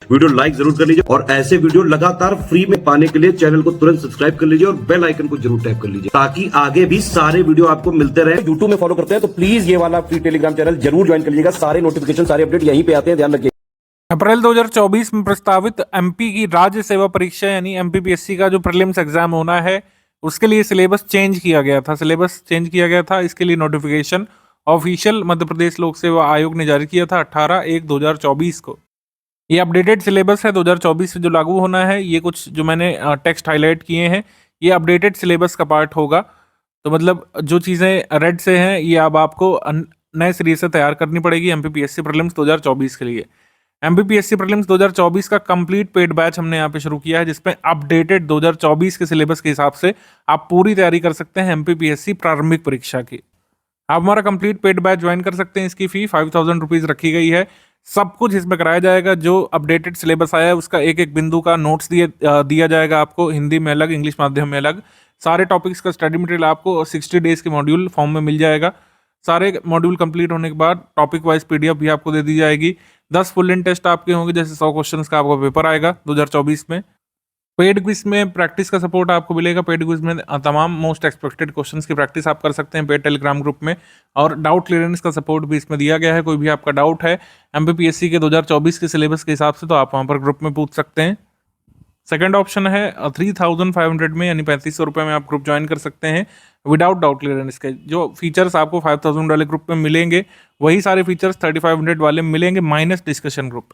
Video like जरूर कर लीजिए और ऐसे वीडियो लगातार फ्री में पाने के लिए चैनल को तुरंत सब्सक्राइब कर लीजिए और बेल आइकन को जरूर टैप कर लीजिए ताकि आगे भी सारे वीडियो आपको मिलते रहे। यूट्यूब में फॉलो करते हैं तो प्लीज ये वाला फ्री टेलीग्राम चैनल जरूर ज्वाइन कर लीजिएगा। सारे नोटिफिकेशन सारे अपडेट यहीं पे आते हैं, ध्यान रखिए। अप्रैल 2024 में प्रस्तावित एमपी की राज्य सेवा परीक्षा यानी एमपीपीएससी का जो प्रीलिम्स एग्जाम होना है उसके लिए सिलेबस चेंज किया गया था। इसके लिए नोटिफिकेशन ऑफिशियल मध्य प्रदेश लोक सेवा आयोग ने जारी किया था 18/1/2024 को। ये अपडेटेड सिलेबस है 2024 से जो लागू होना है। ये कुछ जो मैंने टेक्स्ट हाईलाइट किए हैं ये अपडेटेड सिलेबस का पार्ट होगा। तो मतलब जो चीज़ें रेड से हैं ये अब आपको नए सिरे से तैयार करनी पड़ेगी एमपीपीएससी प्रीलिम्स 2024 के लिए। एमपीपीएससी प्रीलिम्स 2024 का कंप्लीट पेड बैच हमने यहाँ पे शुरू किया है जिसमें अपडेटेड 2024 के सिलेबस के हिसाब से आप पूरी तैयारी कर सकते हैं एमपीपीएससी प्रारंभिक परीक्षा की। आप हमारा कंप्लीट पेड बैच ज्वाइन कर सकते हैं। इसकी फी 5000 रुपीज़ रखी गई है। सब कुछ इसमें कराया जाएगा। जो अपडेटेड सिलेबस आया है उसका एक एक बिंदु का नोट्स दिया जाएगा आपको, हिंदी में अलग, इंग्लिश माध्यम में अलग। सारे टॉपिक्स का स्टडी मटेरियल आपको 60 डेज के मॉड्यूल फॉर्म में मिल जाएगा। सारे मॉड्यूल कंप्लीट होने के बाद टॉपिक वाइज पीडीएफ भी आपको दे दी जाएगी। 10 फुल इन टेस्ट आपके होंगे, जैसे 100 क्वेश्चंस का आपका पेपर आएगा 2024 में। पेड क्विज में प्रैक्टिस का सपोर्ट आपको मिलेगा। पेड क्विज में तमाम मोस्ट एक्सपेक्टेड क्वेश्चंस की प्रैक्टिस आप कर सकते हैं पेड टेलीग्राम ग्रुप में, और डाउट क्लियरेंस का सपोर्ट भी इसमें दिया गया है। कोई भी आपका डाउट है एमपीपीएससी के 2024 के सिलेबस के हिसाब से तो आप वहाँ पर ग्रुप में पूछ सकते हैं। सेकंड ऑप्शन है 3500 में यानी 3500 रुपये में आप ग्रुप ज्वाइन कर सकते हैं विदाउट डाउट क्लियरेंस के। जो फीचर्स आपको 5000 वाले ग्रुप में मिलेंगे वही सारे फीचर्स 3500 वाले में मिलेंगे minus discussion group.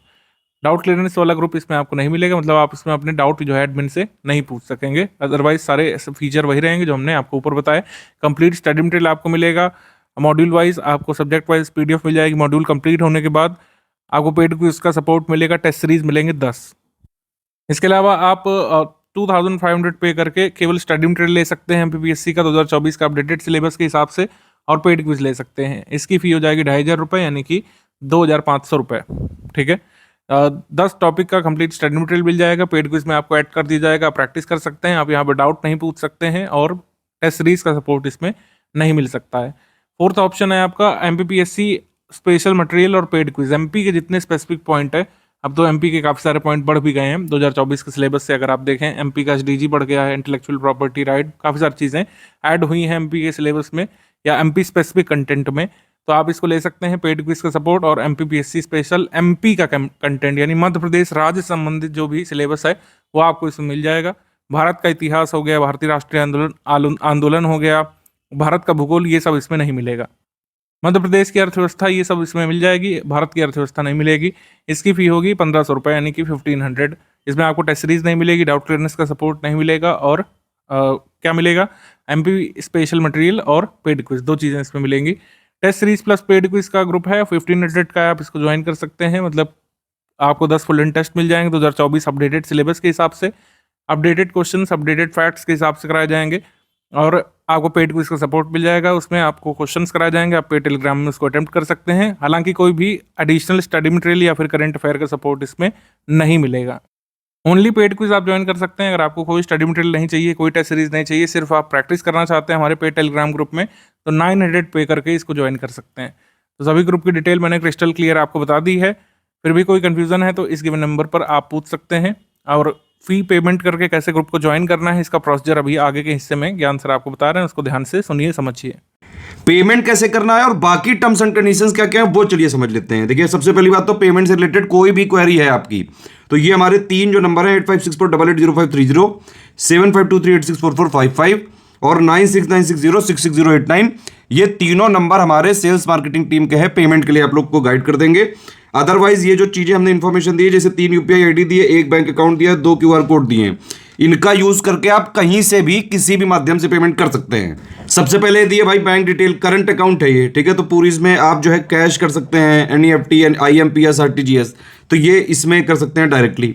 Doubt clearance वाला ग्रुप इसमें आपको नहीं मिलेगा, मतलब आप इसमें अपने डाउट जो है एडमिन से नहीं पूछ सकेंगे। अदरवाइज सारे फीचर वही रहेंगे जो हमने आपको ऊपर बताया। कंप्लीट स्टडी मटेरियल आपको मिलेगा। मॉड्यूल वाइज आपको सब्जेक्ट वाइज पीडीएफ मिल जाएगी। मॉड्यूल कंप्लीट होने के बाद आपको पेड क्विज का सपोर्ट मिलेगा। टेस्ट सीरीज मिलेंगे 10। इसके अलावा आप 2500 पे करके केवल स्टडी मटेरियल ले सकते हैं एमपीपीएससी का 2024 का अपडेटेड सिलेबस के हिसाब से, और पेड क्विज ले सकते हैं। इसकी फी हो जाएगी 2500 रुपये यानी कि 2500 रुपये। ठीक है, 10 टॉपिक का कंप्लीट स्टडी मटेरियल मिल जाएगा। पेड क्विज में आपको ऐड कर दिया जाएगा, प्रैक्टिस कर सकते हैं। आप यहाँ पर डाउट नहीं पूछ सकते हैं, और टेस्ट सीरीज का सपोर्ट इसमें नहीं मिल सकता है। फोर्थ ऑप्शन है आपका एमपीपीएससी स्पेशल मटेरियल और पेड क्विज। एमपी के जितने स्पेसिफिक पॉइंट है, अब तो एमपी के काफ़ी सारे पॉइंट बढ़ भी गए हैं 2024 के सिलेबस से। अगर आप देखें एमपी का एसडीजी बढ़ गया है, इंटेलेक्चुअल प्रॉपर्टी राइट, काफ़ी सारी चीज़ें ऐड हुई हैं एमपी के सिलेबस में या एमपी स्पेसिफिक कंटेंट में। तो आप इसको ले सकते हैं पेड क्विज का सपोर्ट और एमपीपीएससी स्पेशल एमपी का कंटेंट यानी मध्य प्रदेश राज्य संबंधित जो भी सिलेबस है वो आपको इसमें मिल जाएगा। भारत का इतिहास हो गया, भारतीय राष्ट्रीय आंदोलन हो गया, भारत का भूगोल, ये सब इसमें नहीं मिलेगा। मध्य प्रदेश की अर्थव्यवस्था ये सब इसमें मिल जाएगी, भारत की अर्थव्यवस्था नहीं मिलेगी। इसकी फी होगी 1500 रुपये यानी कि 1500। इसमें आपको टेस्ट सीरीज नहीं मिलेगी, डाउट क्लियरेंस का सपोर्ट नहीं मिलेगा, और क्या मिलेगा, एमपी स्पेशल मटेरियल और पेड क्विज, 2 चीज़ें इसमें मिलेंगी। Test series plus paid quiz का ग्रुप है 1500 का, आप इसको ज्वाइन कर सकते हैं। मतलब आपको 10 फुल इन टेस्ट मिल जाएंगे 2024 अपडेटेड सिलेबस के हिसाब से, अपडेटेड क्वेश्चन अपडेटेड फैक्ट्स के हिसाब से कराए जाएंगे, और आपको पेड क्विज का सपोर्ट मिल जाएगा। उसमें आपको क्वेश्चंस कराए जाएंगे, आप पेड टेलीग्राम में उसको अटेम्प्ट कर सकते हैं। हालांकि कोई भी एडिशनल स्टडी मटेरियल या फिर करंट अफेयर का सपोर्ट इसमें नहीं मिलेगा। ओनली पेड क्विज आप ज्वाइन कर सकते हैं। अगर आपको कोई स्टडी मटेरियल नहीं चाहिए, कोई टेस्ट सीरीज नहीं चाहिए, सिर्फ आप प्रैक्टिस करना चाहते हैं हमारे पेड टेलीग्राम ग्रुप में, तो 900 पे करके इसको ज्वाइन कर सकते हैं। तो सभी ग्रुप की डिटेल मैंने क्रिस्टल क्लियर आपको बता दी है। फिर भी कोई कन्फ्यूजन है तो इस गिवन नंबर पर आप पूछ सकते हैं। और फी पेमेंट करके कैसे ग्रुप को ज्वाइन करना है इसका प्रोसीजर अभी आगे के हिस्से में ज्ञान सर आपको बता रहे हैं, उसको ध्यान से सुनिए, समझिए। पेमेंट कैसे करना है और बाकी टर्म्स एंड कंडीशंस क्या क्या है वो चलिए समझ लेते हैं। देखिए, सबसे पहली बात तो पेमेंट से रिलेटेड कोई भी क्वेरी है आपकी तो ये हमारे 3 जो नंबर है 8564880530, 7523864455 और 9696066089, ये तीनों नंबर हमारे सेल्स मार्केटिंग टीम के हैं। पेमेंट के लिए आप लोग को गाइड कर देंगे। अदरवाइज ये जो चीजें हमने इन्फॉर्मेशन दी है, जैसे 3 यूपीआई आईडी दिए, 1 बैंक अकाउंट दिया, 2 क्यूआर कोड दिए, इनका यूज करके आप कहीं से भी किसी भी माध्यम से पेमेंट कर सकते हैं। सबसे पहले दिए भाई बैंक डिटेल, करंट अकाउंट है ये, ठीक है, तो पूरी इसमें आप जो है कैश कर सकते हैं, एनईएफटी, IMPS, RTGS, तो ये इसमें कर सकते हैं डायरेक्टली।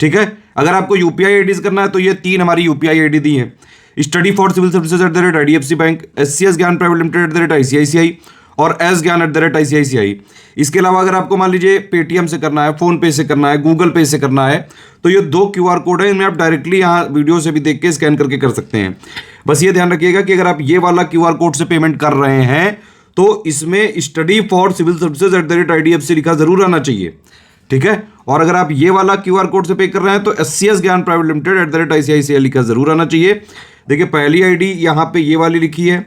ठीक है, अगर आपको यूपीआई आईडीज करना है तो ये 3 हमारी यूपीआई आईडी दी है, study for civil services @IDFC bank, SCS Gyan private limited @ICICI और एस ज्ञान @ICICI। इसके अलावा अगर आपको मान लीजिए पेटीएम से करना है, फोन पे से करना है, गूगल पे से करना है, तो ये 2 क्यूआर कोड है, इनमें आप डायरेक्टली यहाँ वीडियो से भी देख के स्कैन करके कर सकते हैं। बस ये ध्यान रखिएगा कि अगर आप ये वाला क्यूआर कोड से पेमेंट कर रहे हैं तो इसमें study for civil services @IDFC लिखा जरूर आना चाहिए। ठीक है। और अगर आप ये वाला QR कोड से पे कर रहे हैं तो SCS Gyan private limited @ICICI लिखा जरूर आना चाहिए। देखिए पहली ID यहाँ पे ये वाली लिखी है,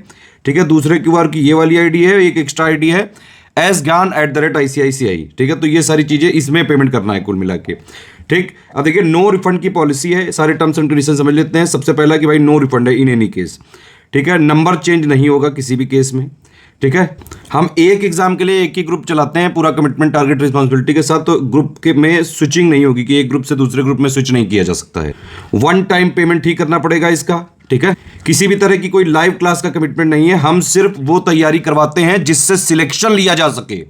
ठीक है, दूसरे QR की ये वाली ID है, एक एक्स्ट्रा ID है S ज्ञान @ICICI, ठीक है। तो ये सारी चीजें इसमें पेमेंट करना है कुल मिला के, ठीक। अब देखिए नो रिफंड की पॉलिसी है, सारे टर्म्स एंड कंडीशन समझ लेते हैं। सबसे पहला कि भाई नो रिफंड है इन एनी केस, ठीक है। नंबर चेंज नहीं होगा किसी भी केस में, ठीक है। हम एक एग्जाम के लिए एक ही ग्रुप चलाते हैं पूरा कमिटमेंट टारगेट रिस्पांसिबिलिटी के साथ, तो ग्रुप के में स्विचिंग नहीं होगी कि एक ग्रुप से दूसरे ग्रुप में स्विच नहीं किया जा सकता है। वन टाइम पेमेंट ही करना पड़ेगा इसका, ठीक है। किसी भी तरह की कोई लाइव क्लास का कमिटमेंट नहीं है, हम सिर्फ वो तैयारी करवाते हैं जिससे सिलेक्शन लिया जा सके।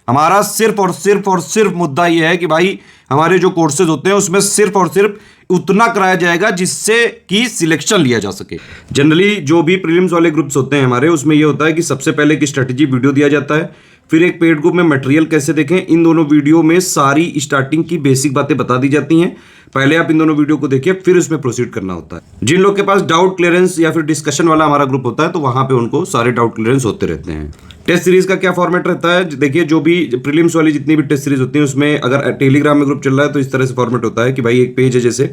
हमारा सिर्फ और सिर्फ मुद्दा यह है कि भाई हमारे जो कोर्सेज होते हैं उसमें सिर्फ और सिर्फ उतना कराया जाएगा जिससे कि सिलेक्शन लिया जा सके। जनरली जो भी प्रीलिम्स वाले ग्रुप्स होते हैं हमारे, उसमें यह होता है कि सबसे पहले एक स्ट्रेटेजी वीडियो दिया जाता है, फिर एक पेड ग्रुप में मटेरियल कैसे देखें, इन दोनों वीडियो में सारी स्टार्टिंग की बेसिक बातें बता दी जाती हैं। पहले आप इन दोनों वीडियो को देखिए, फिर उसमें प्रोसीड करना होता है। जिन लोग के पास डाउट क्लियरेंस या फिर डिस्कशन वाला हमारा ग्रुप होता है तो वहां पे उनको सारे डाउट क्लियरेंस होते रहते हैं। टेस्ट सीरीज का क्या फॉर्मेट रहता है, देखिए जो भी प्रीलिम्स वाली जितनी भी टेस्ट सीरीज होती है उसमें अगर टेलीग्राम में ग्रुप चल रहा है तो इस तरह से फॉर्मेट होता है कि भाई एक पेज है जैसे,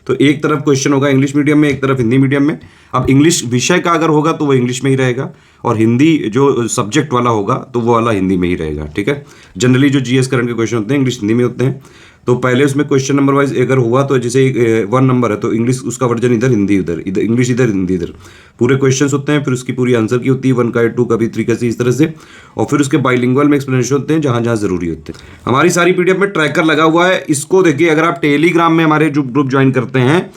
तो एक तरफ क्वेश्चन होगा इंग्लिश मीडियम में, एक तरफ हिंदी मीडियम में। अब इंग्लिश विषय का अगर होगा तो वो इंग्लिश में ही रहेगा, और हिंदी जो सब्जेक्ट वाला होगा तो वो वाला हिंदी में ही रहेगा, ठीक है। जनरली जो GS करंट के क्वेश्चन होते हैं इंग्लिश हिंदी में होते हैं, तो पहले उसमें क्वेश्चन नंबर वाइज अगर हुआ तो जैसे 1 नंबर है तो इंग्लिश उसका वर्जन इधर, हिंदी इधर, इंग्लिश इधर, हिंदी इधर, पूरे क्वेश्चंस होते हैं। फिर उसकी पूरी आंसर की होती है 1 का 2 का भी 3 का इस तरह से, और फिर उसके बाइलिंगुअल में एक्सप्लेनेशन होते हैं जहां जहां जरूरी होते हैं। हमारी सारी PDF में ट्रैकर लगा हुआ है, इसको देखिए अगर आप टेलीग्राम में हमारे जो ग्रुप ज्वाइन करते हैं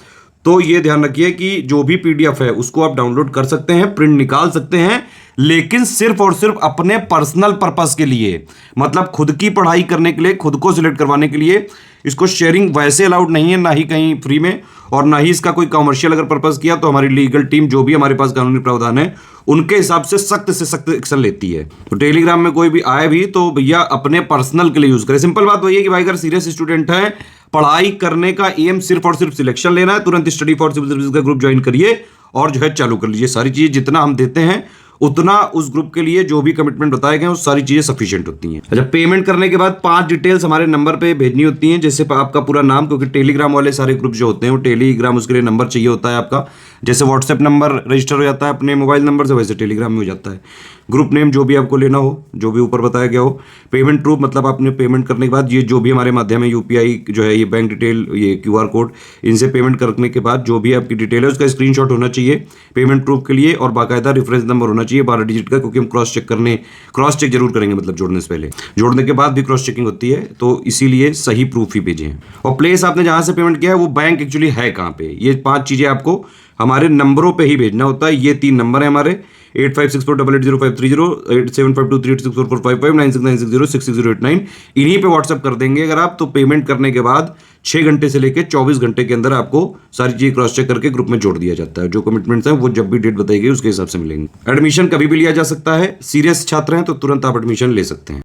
तो ये ध्यान रखिए कि जो भी PDF है उसको आप डाउनलोड कर सकते हैं, प्रिंट निकाल सकते हैं, लेकिन सिर्फ और सिर्फ अपने पर्सनल पर्पस के लिए, मतलब खुद की पढ़ाई करने के लिए, खुद को सिलेक्ट करवाने के लिए। इसको शेयरिंग वैसे अलाउड नहीं है, ना ही कहीं फ्री में, और ना ही इसका कोई कमर्शियल अगर पर्पस किया तो हमारी लीगल टीम जो भी हमारे पास कानूनी प्रावधान है उनके हिसाब से सख्त एक्शन लेती है। तो टेलीग्राम में कोई भी आए भी तो भैया अपने पर्सनल के लिए यूज करें। सिंपल बात वही है कि भाई अगर सीरियस स्टूडेंट है, पढ़ाई करने का एम सिर्फ और सिर्फ सिलेक्शन लेना है, तुरंत स्टडी फॉर सिविल सर्विस का ग्रुप ज्वाइन करिए और जो है चालू कर लीजिए। सारी चीजें जितना हम देते हैं उतना उस ग्रुप के लिए जो भी कमिटमेंट बताए गए वो सारी चीजें सफिशिएंट होती हैं। अच्छा, पेमेंट करने के बाद 5 डिटेल्स हमारे नंबर पे भेजनी होती हैं, जैसे आपका पूरा नाम, क्योंकि टेलीग्राम वाले सारे ग्रुप जो होते हैं वो टेलीग्राम उसके लिए नंबर चाहिए होता है आपका। जैसे व्हाट्सएप नंबर रजिस्टर हो जाता है अपने मोबाइल नंबर से, वैसे टेलीग्राम में हो जाता है। ग्रुप नेम जो भी आपको लेना हो, जो भी ऊपर बताया गया हो। पेमेंट प्रूफ, मतलब आपने पेमेंट करने के बाद ये जो भी हमारे माध्यम है UPI जो है, ये बैंक डिटेल, ये QR कोड, इनसे पेमेंट करने के बाद जो भी आपकी डिटेल है उसका स्क्रीनशॉट होना चाहिए पेमेंट प्रूफ के लिए, और बाकायदा रेफरेंस नंबर होना चाहिए 12 डिजिट का, क्योंकि हम क्रॉस चेक जरूर करेंगे, मतलब जोड़ने से पहले, जोड़ने के बाद भी क्रॉस चेकिंग होती है, तो इसीलिए सही प्रूफ ही भेजें। और प्लेस आपने जहां से पेमेंट किया है वो बैंक एक्चुअली है कहां पे, ये 5 चीजें आपको हमारे नंबरों पे ही भेजना होता है। ये 3 नंबर है हमारे 8564880530, 8752386445, 9696066089, इन्हीं पे व्हाट्सएप कर देंगे अगर आप, तो पेमेंट करने के बाद 6 घंटे से लेकर 24 घंटे के अंदर आपको सारी चीजें क्रॉस चेक करके ग्रुप में जोड़ दिया जाता है। जो कमिटमेंट्स हैं वो जब भी डेट बताई गई उसके हिसाब से मिलेंगे। एडमिशन कभी भी लिया जा सकता है, सीरियस छात्र हैं तो तुरंत आप एडमिशन ले सकते हैं।